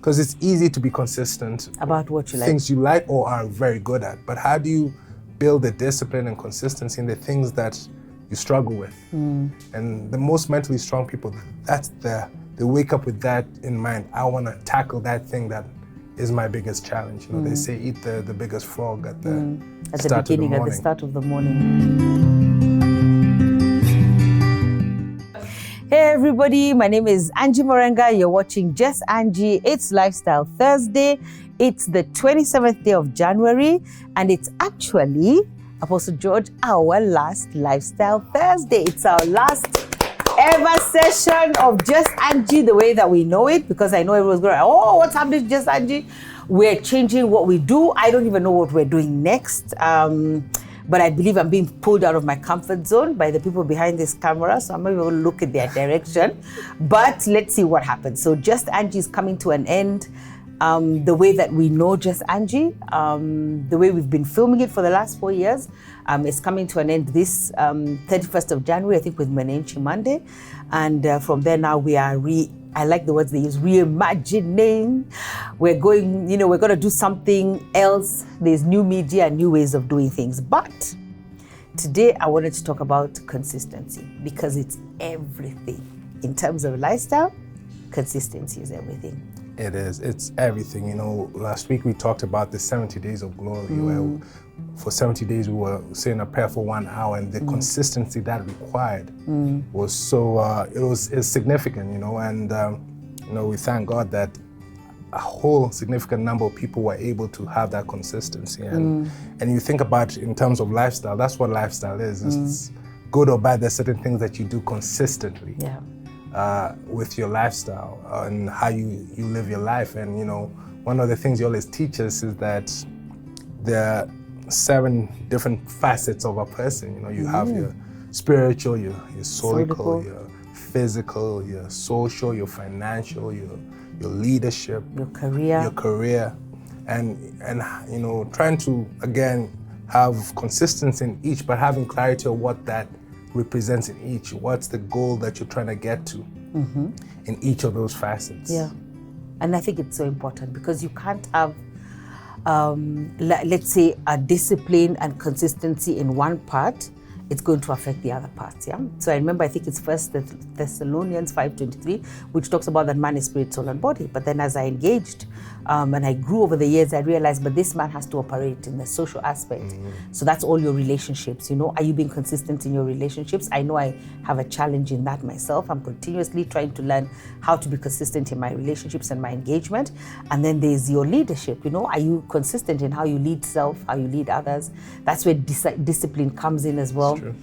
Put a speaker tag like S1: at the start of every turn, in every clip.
S1: because it's easy to be consistent
S2: about what you like,
S1: things you like or are very good at. But how do you build the discipline and consistency in the things that you struggle with? And the most mentally strong people, they wake up with that in mind. I want to tackle that thing that is my biggest challenge. You know, they say eat the biggest frog at the beginning,
S2: at the start of the morning. Hey everybody, my name is Angie Murenga. You're watching Just Angie. It's Lifestyle Thursday. It's the 27th day of January, and it's actually, Apostle George, our last Lifestyle Thursday. It's our last ever session of Just Angie the way that we know it, because I know everyone's going, oh, what's happening to Just Angie? We're changing what we do. I don't even know what we're doing next. But I believe I'm being pulled out of my comfort zone by the people behind this camera, so I'm not even going to look at their direction. But let's see what happens. So Just Angie is coming to an end. The way that we know Just Angie, the way we've been filming it for the last 4 years, is coming to an end this 31st of January, I think, with Mwangi Monday. And from there now we are I like the words they use, reimagining. We're going, we're going to do something else. There's new media and new ways of doing things. But today I wanted to talk about consistency, because it's everything. In terms of lifestyle, consistency is everything.
S1: It is. It's everything. Last week we talked about the 70 days of glory, where for 70 days we were saying a prayer for 1 hour, and the consistency that required was so, it's significant, and we thank God that a whole significant number of people were able to have that consistency. And you think about it in terms of lifestyle, that's what lifestyle is. It's good or bad, there's certain things that you do consistently. With your lifestyle and how you live your life. And one of the things you always teach us is that there are 7 different facets of a person. You have your spiritual, your solical, your physical, your social, your financial, your leadership,
S2: your career,
S1: and trying to again have consistency in each, but having clarity of what that represents in each. What's the goal that you're trying to get to in each of those facets?
S2: Yeah, and I think it's so important, because you can't have, let's say, a discipline and consistency in one part. It's going to affect the other parts, yeah? So I remember, I think it's 1 Thessalonians 5:23, which talks about that man is spirit, soul, and body. But then as I engaged and I grew over the years, I realized, but this man has to operate in the social aspect. So that's all your relationships, Are you being consistent in your relationships? I know I have a challenge in that myself. I'm continuously trying to learn how to be consistent in my relationships and my engagement. And then there's your leadership, Are you consistent in how you lead self, how you lead others? That's where discipline comes in as well. True.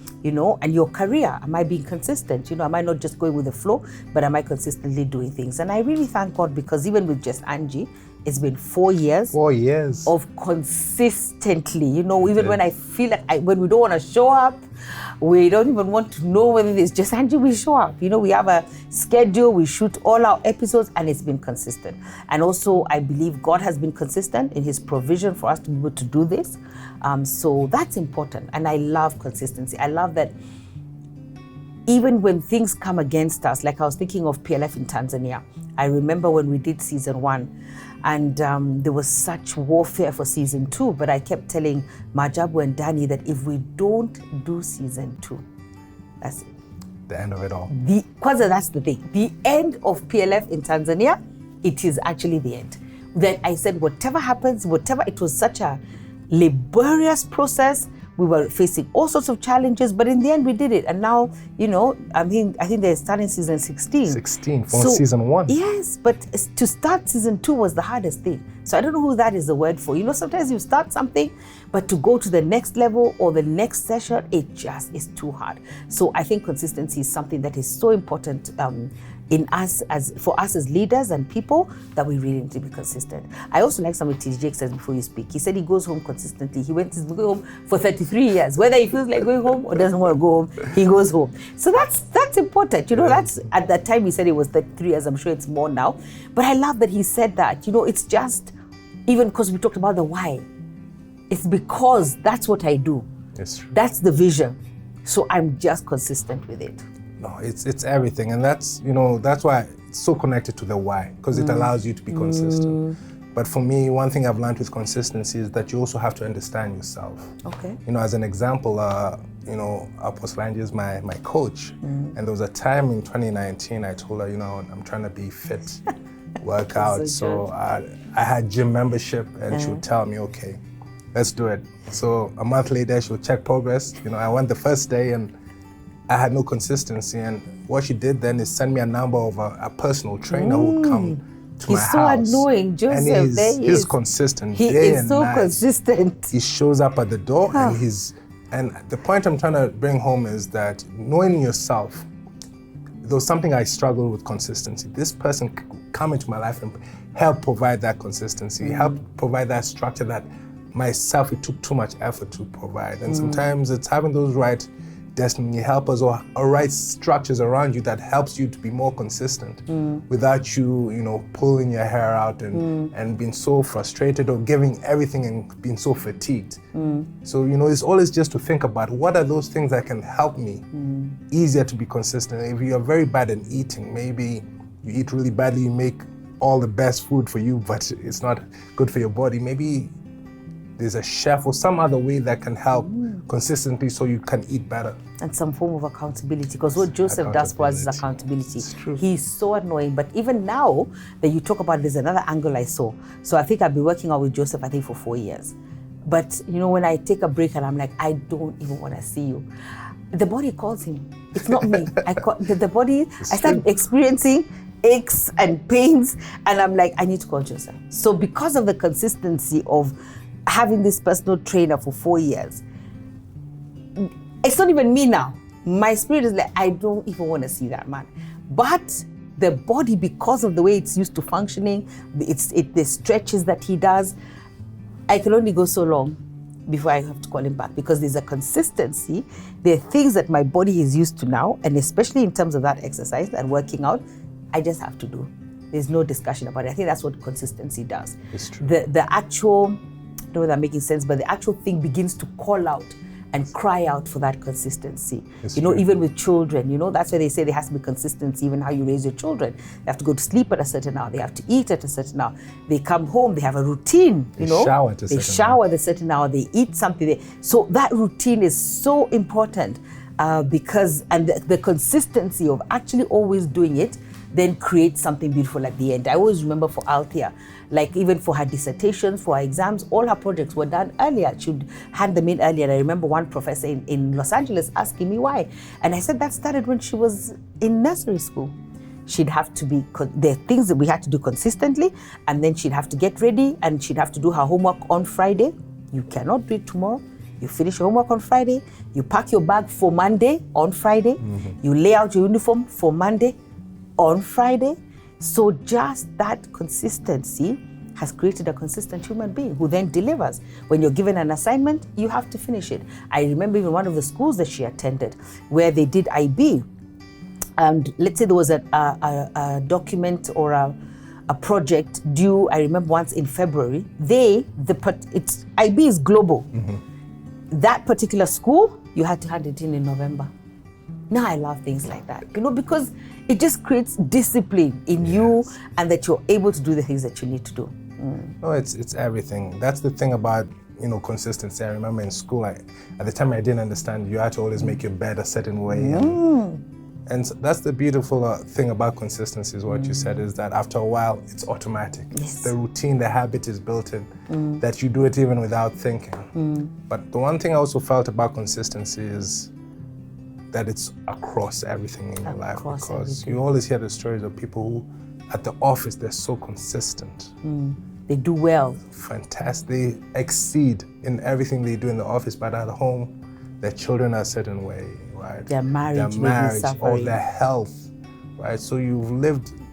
S2: And your career, am I being consistent? Am I not just going with the flow, but am I consistently doing things? And I really thank God, because even with Just Angie, it's been 4 years.
S1: 4 years.
S2: Of consistently, even when I feel like when we don't want to show up, we don't even want to know whether it's Just Angie, we show up. We have a schedule, we shoot all our episodes, and it's been consistent. And also, I believe God has been consistent in His provision for us to be able to do this. So that's important. And I love consistency. I love that even when things come against us, like I was thinking of PLF in Tanzania. I remember when we did season 1, and there was such warfare for season 2, but I kept telling Majabu and Danny that if we don't do season 2, that's it.
S1: The end of it all.
S2: Because that's the thing. The end of PLF in Tanzania, it is actually the end. Then I said, whatever happens, it was such a laborious process. We were facing all sorts of challenges, but in the end we did it. And now, I think they're starting season 16.
S1: 16 from season 1.
S2: Yes, but to start season 2 was the hardest thing. So I don't know who that is the word for. Sometimes you start something, but to go to the next level or the next session, it just is too hard. So I think consistency is something that is so important for us as leaders and people, that we really need to be consistent. I also like something TJ says before you speak. He said he goes home consistently. He's going home for 33 years. Whether he feels like going home or doesn't want to go home, he goes home. So that's important. That's, at that time he said it was 33 years. I'm sure it's more now. But I love that he said that. It's just, even because we talked about the why. It's because that's what I do.
S1: It's true.
S2: That's the vision. So I'm just consistent with it.
S1: No, it's everything. And that's, that's why so connected to the why, because it allows you to be consistent. But for me, one thing I've learned with consistency is that you also have to understand yourself.
S2: Okay.
S1: You know, as an example, you know, Apostle Angie is my coach. And there was a time in 2019 I told her, you know, I'm trying to be fit, work out. So I had gym membership, and she would tell me, okay, let's do it. So a month later, she would check progress. You know, I went the first day and I had no consistency. And what she did then is send me a number of a personal trainer who would come to my house.
S2: He's so annoying, Joseph.
S1: And he's consistent.
S2: He
S1: day
S2: is
S1: and
S2: so
S1: night.
S2: consistent.
S1: He shows up at the door and the point I'm trying to bring home is that knowing yourself, there was something I struggled with consistency. This person come into my life and help provide that consistency, help provide that structure that myself, it took too much effort to provide. And sometimes it's having those right destiny helpers or right structures around you that helps you to be more consistent without you, you know, pulling your hair out and being so frustrated or giving everything and being so fatigued. So, you know, it's always just to think about what are those things that can help me easier to be consistent. If you're very bad at eating, maybe you eat really badly, you make all the best food for you, but it's not good for your body. Maybe there's a chef or some other way that can help consistently so you can eat better.
S2: And some form of accountability, because what Joseph does for us is accountability.
S1: It's true.
S2: He's so annoying, but even now that you talk about, there's another angle I saw. So I think I've been working out with Joseph, I think for 4 years. But you know, when I take a break and I'm like, I don't even want to see you, the body calls him. It's not me. The body, I start experiencing aches and pains, and I'm like, I need to call Joseph. So because of the consistency of having this personal trainer for 4 years, it's not even me now. My spirit is like, I don't even want to see that man. But the body, because of the way it's used to functioning, the stretches that he does, I can only go so long before I have to call him back, because there's a consistency. There are things that my body is used to now, and especially in terms of that exercise and working out, I just have to do. There's no discussion about it. I think that's what consistency does.
S1: It's true.
S2: The actual, I don't know if that's making sense, but the actual thing begins to call out and cry out for that consistency. You know, even with children, you know, that's why they say there has to be consistency, even how you raise your children. They have to go to sleep at a certain hour. They have to eat at a certain hour. They come home, they have a routine, you know. They shower at a certain hour, they eat something. So that routine is so important because, and the consistency of actually always doing it then creates something beautiful at the end. I always remember for Althea, like even for her dissertations, for her exams, all her projects were done earlier. She would hand them in earlier. And I remember one professor in Los Angeles asking me why. And I said that started when she was in nursery school. She'd have to be, there are things that we had to do consistently, and then she'd have to get ready and she'd have to do her homework on Friday. You cannot do it tomorrow. You finish your homework on Friday. You pack your bag for Monday on Friday. You lay out your uniform for Monday on Friday. So just that consistency has created a consistent human being who then delivers. When you're given an assignment, you have to finish it. I remember even one of the schools that she attended where they did IB, and let's say there was a document or a project due, I remember once in February, it's IB is global. That particular school, you had to hand it in November. Now I love things like that, you know, because it just creates discipline in you, and that you're able to do the things that you need to do.
S1: No, it's everything. That's the thing about, you know, consistency. I remember in school, at the time I didn't understand, you had to always make your bed a certain way. And so that's the beautiful thing about consistency, is what you said, is that after a while, it's automatic.
S2: Yes.
S1: The routine, the habit is built in, that you do it even without thinking. But the one thing I also felt about consistency is that it's across everything in your life, because you always hear the stories of people who, at the office, they're so consistent.
S2: They do well.
S1: Fantastic. They exceed in everything they do in the office, but at home, their children are a certain way, right?
S2: Their marriage
S1: or their health, right? So you've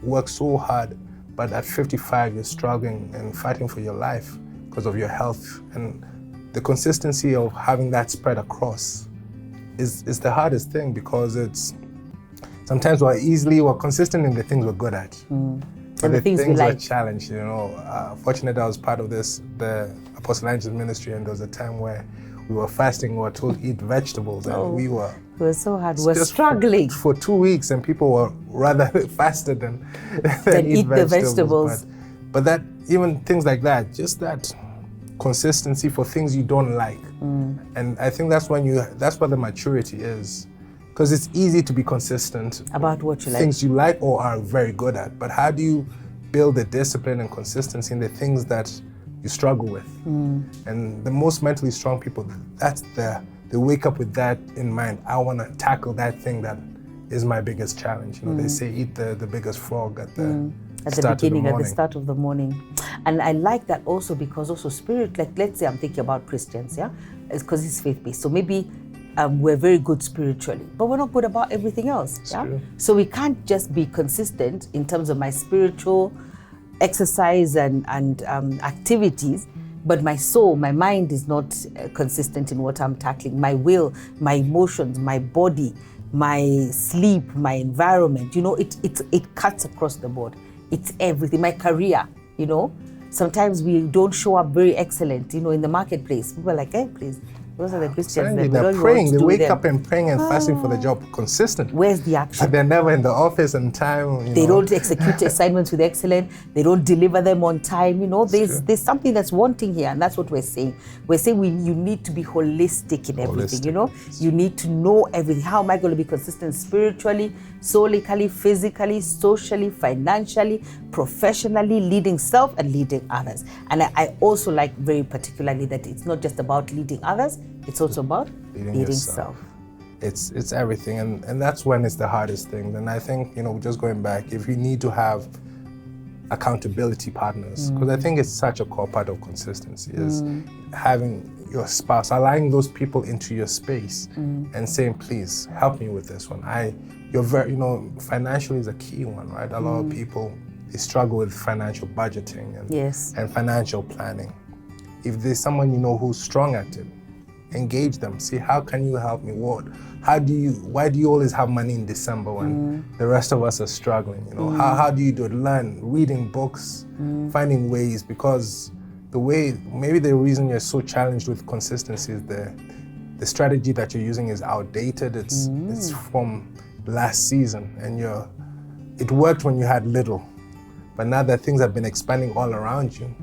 S1: worked so hard, but at 55, you're struggling and fighting for your life because of your health. And the consistency of having that spread across is the hardest thing, because it's sometimes we're consistent in the things we're good at. But the things we like, are challenged, you know. Fortunately, I was part of the Apostle Angie's ministry, and there was a time where we were fasting, we were told eat vegetables, and we were
S2: so hard. We're struggling
S1: for 2 weeks, and people were rather fasted than eat
S2: the vegetables.
S1: But that, even things like that, just that consistency for things you don't like. And I think that's where the maturity is. Because it's easy to be consistent
S2: about what you like.
S1: Things you like or are very good at. But how do you build the discipline and consistency in the things that you struggle with? And the most mentally strong people, they wake up with that in mind. I want to tackle that thing that is my biggest challenge. You know, they say eat the biggest frog at the beginning,
S2: at the start of the morning. And I like that also because also spirit, like let's say I'm thinking about Christians, yeah? It's because it's faith-based. So maybe we're very good spiritually, but we're not good about everything else. Yeah? So we can't just be consistent in terms of my spiritual exercise and activities, but my soul, my mind is not consistent in what I'm tackling. My will, my emotions, my body, my sleep, my environment, you know, it cuts across the board. It's everything. My career, you know, sometimes we don't show up very excellent, you know, in the marketplace. People are like, hey, please. Those are the Christians that
S1: they're praying. They wake up and praying and fasting for the job consistently.
S2: Where's the action?
S1: But they're never in the office on time.
S2: They don't execute assignments with excellence. They don't deliver them on time. You know, there's something that's wanting here, and that's what we're saying. We're saying you need to be holistic in everything. You know, you need to know everything. How am I going to be consistent spiritually, solically, physically, socially, financially, professionally, leading self and leading others? And I also like very particularly that it's not just about leading others. It's also about leading self.
S1: It's everything, and that's when it's the hardest thing. And I think, you know, just going back, if you need to have accountability partners, because I think it's such a core part of consistency, is having your spouse, allowing those people into your space and saying, please help me with this one. You're very, you know, financially is a key one, right? A lot of people, they struggle with financial budgeting and financial planning. If there's someone you know who's strong at it, engage them. See, how can you help me? Why do you always have money in December when the rest of us are struggling? You know, how do you do it? Learn, reading books, finding ways, because maybe the reason you're so challenged with consistency is the strategy that you're using is outdated. It's from last season, and it worked when you had little, but now that things have been expanding all around you,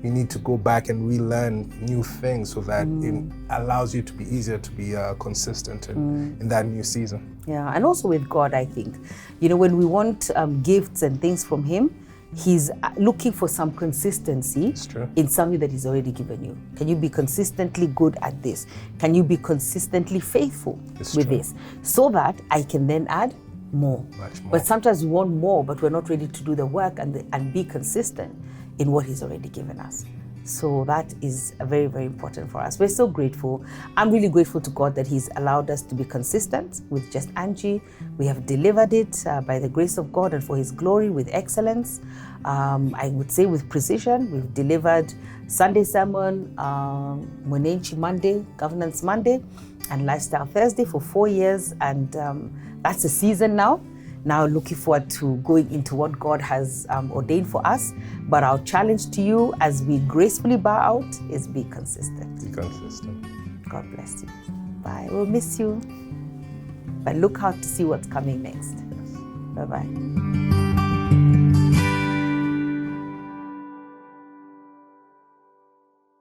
S1: you need to go back and relearn new things so that it allows you to be easier to be consistent in that new season.
S2: Yeah, and also with God, I think, you know, when we want gifts and things from Him, He's looking for some consistency in something that He's already given you. Can you be consistently good at this? Can you be consistently faithful with this? So that I can then add more.
S1: Much more.
S2: But sometimes we want more, but we're not ready to do the work and be consistent in what He's already given us. So that is very, very important for us. We're so grateful. I'm really grateful to God that He's allowed us to be consistent with Just Angie. We have delivered it by the grace of God and for His glory with excellence. I would say with precision. We've delivered Sunday sermon, Mwangi Monday, Governance Monday, and Lifestyle Thursday for 4 years. And that's a season now. Now looking forward to going into what God has ordained for us. But our challenge to you as we gracefully bow out is be consistent.
S1: Be consistent.
S2: God bless you. Bye. We'll miss you. But look out to see what's coming next.
S1: Yes.
S2: Bye-bye.